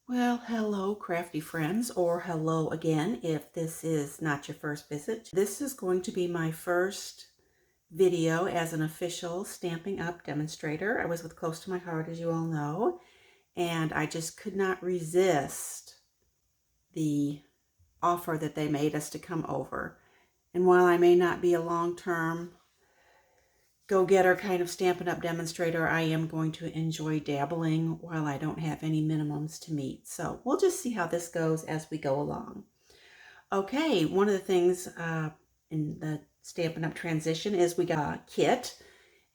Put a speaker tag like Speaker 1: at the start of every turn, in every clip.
Speaker 1: Well, hello, crafty friends, or hello again if this is not your first visit. This is going to be my first video as an official Stampin' Up! Demonstrator. I was with Close to My Heart, as you all know, and I just could not resist the offer that they made us to come over. And while I may not be a long-term go-getter kind of Stampin' Up! Demonstrator, I am going to enjoy dabbling while I don't have any minimums to meet. So we'll just see how this goes as we go along. Okay, one of the things in the Stampin' Up! Transition is we got a kit,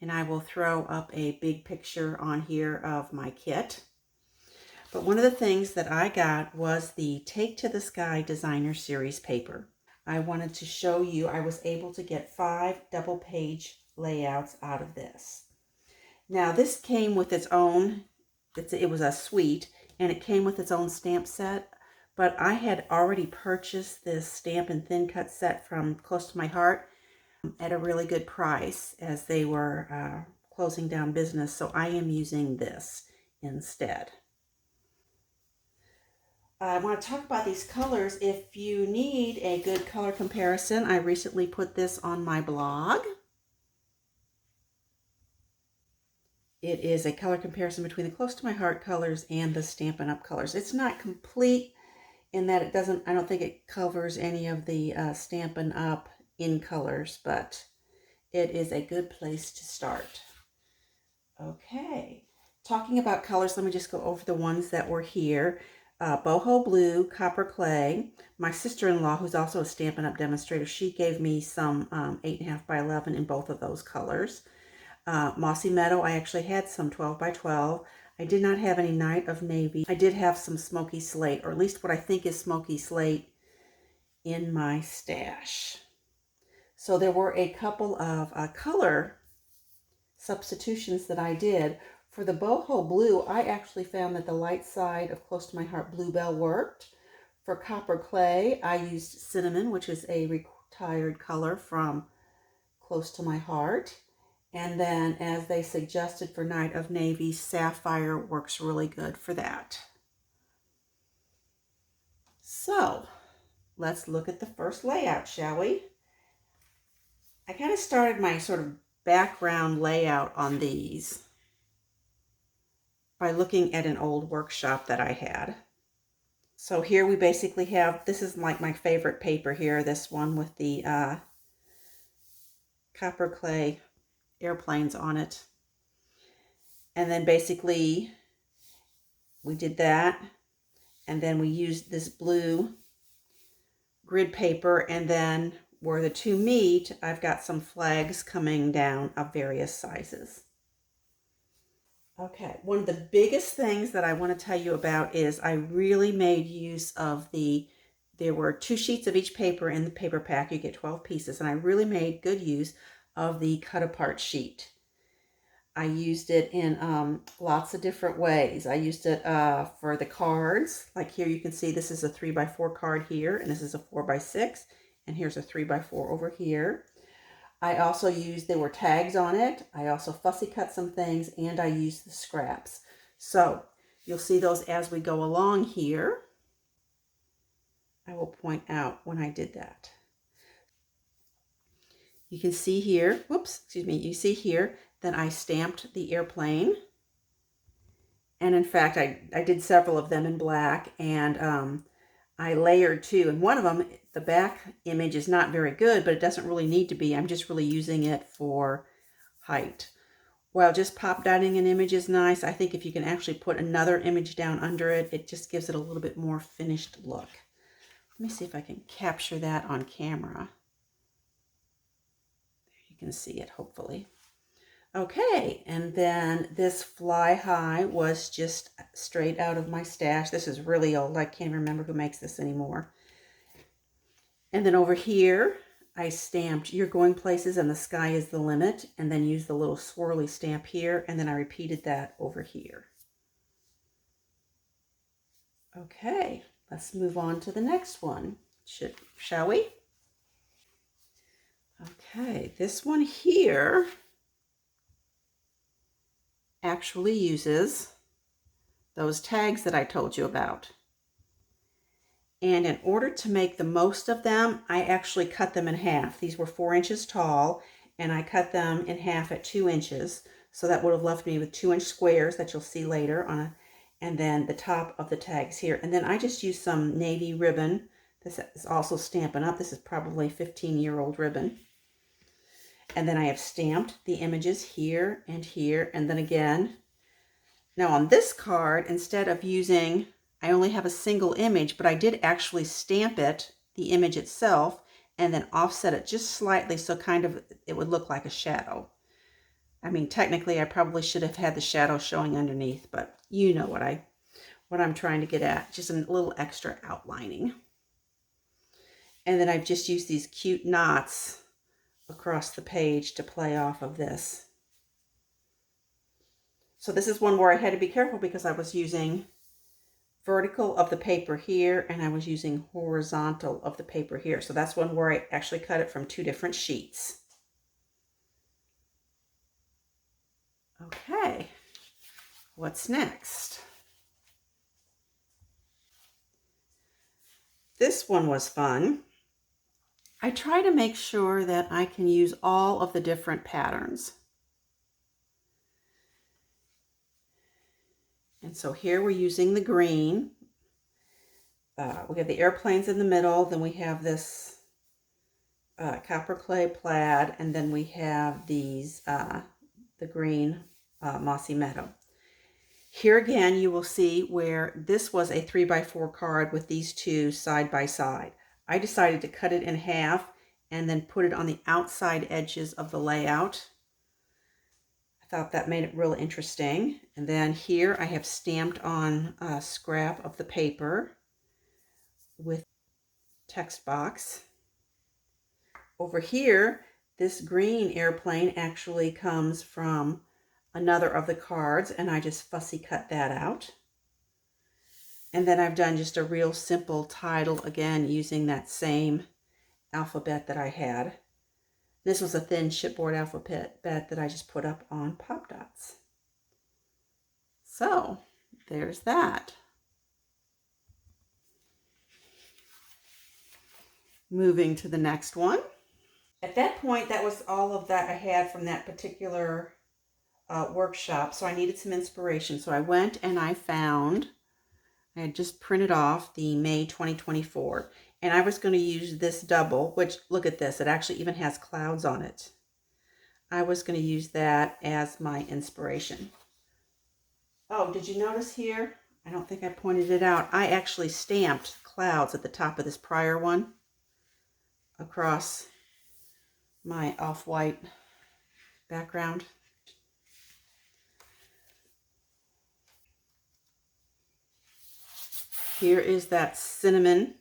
Speaker 1: and I will throw up a big picture on here of my kit. But one of the things that I got was the Take to the Sky Designer Series paper. I wanted to show you I was able to get 5 double-page layouts out of this. Now this came with its own, it was a suite, and it came with its own stamp set, but I had already purchased this Stampin' Thin Cut set from Close to My Heart at a really good price as they were closing down business, so I am using this instead. I want to talk about these colors. If you need a good color comparison, I recently put this on my blog. It is a color comparison between the Close to My Heart colors and the Stampin' Up! Colors. It's not complete in that it doesn't, I don't think it covers any of the Stampin' Up! In colors, but it is a good place to start. Okay, talking about colors, let me just go over the ones that were here. Boho Blue, Copper Clay. My sister-in-law, who's also a Stampin' Up! Demonstrator, she gave me some 8.5 by 11 in both of those colors. Mossy Meadow, I actually had some 12 by 12. I did not have any Night of Navy. I did have some Smoky Slate, or at least what I think is Smoky Slate, in my stash. So there were a couple of color substitutions that I did. For the Boho Blue, I actually found that the light side of Close to My Heart Bluebell worked. For Copper Clay, I used Cinnamon, which is a retired color from Close to My Heart. And then, as they suggested for Night of Navy, Sapphire works really good for that. So, let's look at the first layout, shall we? I kind of started my sort of background layout on these by looking at an old workshop that I had. So here we basically have, this is like my favorite paper here, this one with the Copper Clay airplanes on it. And then basically we did that, and then we used this blue grid paper, and then where the two meet, I've got some flags coming down of various sizes. Okay, one of the biggest things that I want to tell you about is I really made use of there were 2 sheets of each paper in the paper pack. You get 12 pieces, and I really made good use of the cut apart sheet. I used it in lots of different ways. I used it for the cards. Like here you can see this is a 3x4 card here, and this is a 4x6, and here's a 3x4 over here. I also used, there were tags on it. I also fussy cut some things, and I used the scraps. So you'll see those as we go along here. I will point out when I did that. You can see here, whoops, excuse me, you see here that I stamped the airplane. And in fact, I did several of them in black, and I layered 2. And one of them, the back image is not very good, but it doesn't really need to be. I'm just really using it for height. While just pop dotting an image is nice, I think if you can actually put another image down under it, it just gives it a little bit more finished look. Let me see if I can capture that on camera. There you can see it, hopefully. Okay, and then this Fly High was just straight out of my stash. This is really old. I can't remember who makes this anymore. And then over here, I stamped You're Going Places and the Sky is the Limit, and then used the little swirly stamp here, and then I repeated that over here. Okay, let's move on to the next one. Shall we? Okay, this one here actually uses those tags that I told you about. And in order to make the most of them, I actually cut them in half. These were 4 inches tall, and I cut them in half at 2 inches. So that would have left me with 2-inch squares that you'll see later on, and then the top of the tags here. And then I just used some navy ribbon. This is also Stampin' Up. This is probably 15-year-old ribbon. And then I have stamped the images here, and then again. Now on this card, instead of using, I only have a single image, but I did actually stamp it, the image itself, and then offset it just slightly so kind of it would look like a shadow. I mean, technically I probably should have had the shadow showing underneath, but you know what I'm trying to get at, just a little extra outlining. And then I've just used these cute knots across the page to play off of this. So this is one where I had to be careful because I was using vertical of the paper here and I was using horizontal of the paper here. So that's one where I actually cut it from 2 different sheets. Okay, what's next? This one was fun. I try to make sure that I can use all of the different patterns. And so here we're using the green. We have the airplanes in the middle, then we have this copper clay plaid, and then we have these, the green mossy meadow. Here again, you will see where this was a 3x4 card with these two side by side. I decided to cut it in half and then put it on the outside edges of the layout. I thought that made it real interesting. And then here I have stamped on a scrap of the paper with text box. Over here, this green airplane actually comes from another of the cards, and I just fussy cut that out. And then I've done just a real simple title, again, using that same alphabet that I had. This was a thin chipboard alphabet that I just put up on pop dots. So there's that. Moving to the next one. At that point, that was all of that I had from that particular workshop, so I needed some inspiration. So I went and I had just printed off the May 2024, and I was going to use this double, which, look at this, it actually even has clouds on it. I was going to use that as my inspiration. Oh, did you notice here? I don't think I pointed it out. I actually stamped clouds at the top of this prior one across my off-white background. Here is that cinnamon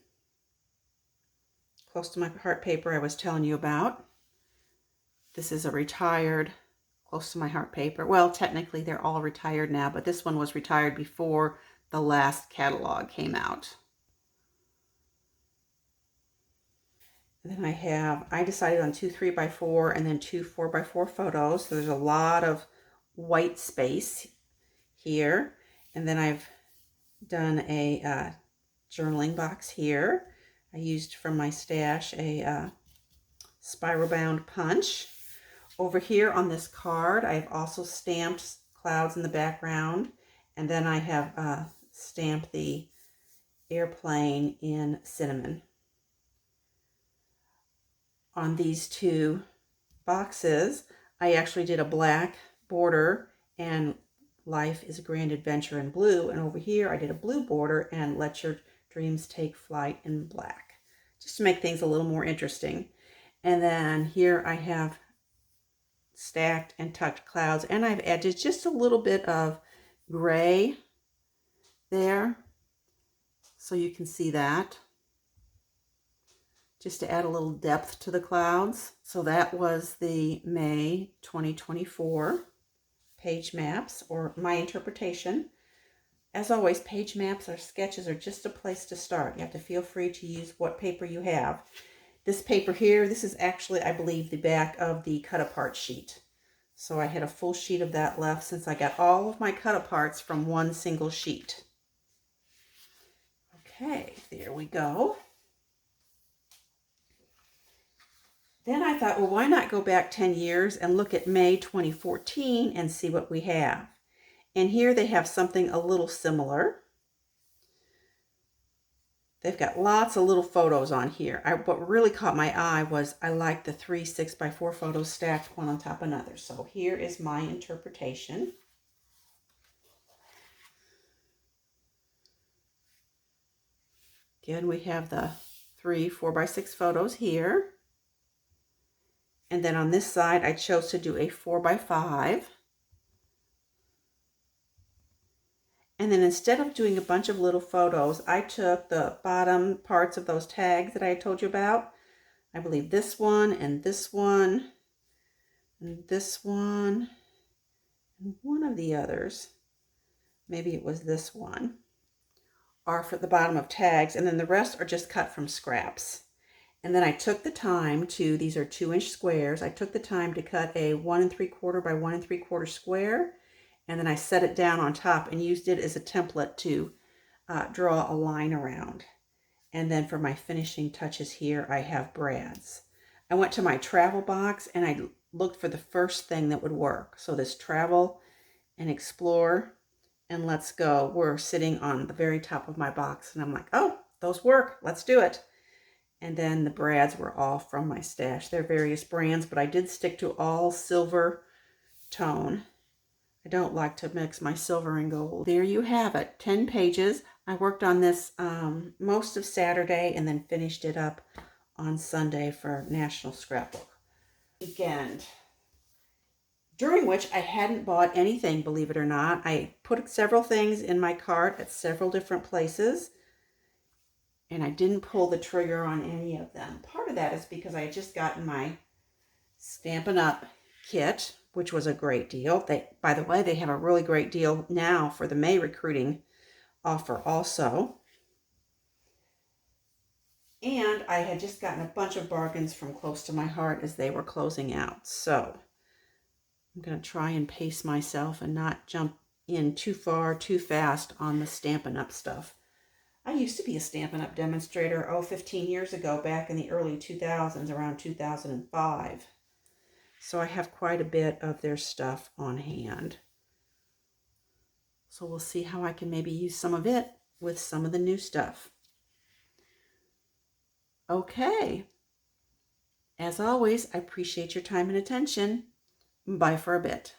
Speaker 1: close to my heart paper I was telling you about. This is a retired close to my heart paper. Well, technically they're all retired now, but this one was retired before the last catalog came out. And then I decided on 2 3x4 and then 2 4x4 photos. So there's a lot of white space here. And then I've done a journaling box here. I used from my stash a spiral bound punch. Over here on this card, I've also stamped clouds in the background. And then I have stamped the airplane in cinnamon. On these two boxes, I actually did a black border and Life is a Grand Adventure in blue. And over here, I did a blue border and Let Your Dreams Take Flight in black, just to make things a little more interesting. And then here I have stacked and tucked clouds, and I've added just a little bit of gray there, so you can see that, just to add a little depth to the clouds. So that was the May 2024 page maps, or my interpretation. As always, page maps or sketches are just a place to start. You have to feel free to use what paper you have. This paper here, this is actually, I believe, the back of the cut-apart sheet. So I had a full sheet of that left since I got all of my cut-aparts from one single sheet. Okay, there we go. Then I thought, well, why not go back 10 years and look at May 2014 and see what we have. And here they have something a little similar. They've got lots of little photos on here. What really caught my eye was I liked the 3 6x4 photos stacked one on top of another. So here is my interpretation. Again, we have the 3 4x6 photos here. And then on this side, I chose to do a 4x5. And then instead of doing a bunch of little photos, I took the bottom parts of those tags that I had told you about. I believe this one, and this one, and this one, and one of the others, maybe it was this one, are for the bottom of tags, and then the rest are just cut from scraps. And then I took the time to, these are 2-inch squares, I took the time to cut a 1 3/4 by 1 3/4 square, and then I set it down on top and used it as a template to draw a line around. And then for my finishing touches here, I have brads. I went to my travel box and I looked for the first thing that would work. So this travel and explore and let's go were sitting on the very top of my box. And I'm like, oh, those work. Let's do it. And then the brads were all from my stash. They're various brands, but I did stick to all silver tone. I don't like to mix my silver and gold. There you have it, 10 pages. I worked on this most of Saturday and then finished it up on Sunday for National Scrapbook Weekend, during which I hadn't bought anything, believe it or not. I put several things in my cart at several different places, and I didn't pull the trigger on any of them. Part of that is because I had just gotten my Stampin' Up kit, which was a great deal. By the way, they have a really great deal now for the May recruiting offer also. And I had just gotten a bunch of bargains from Close to My Heart as they were closing out. So I'm going to try and pace myself and not jump in too far, too fast on the Stampin' Up stuff. I used to be a Stampin' Up demonstrator, 15 years ago, back in the early 2000s, around 2005. So I have quite a bit of their stuff on hand. So we'll see how I can maybe use some of it with some of the new stuff. Okay. As always, I appreciate your time and attention. Bye for a bit.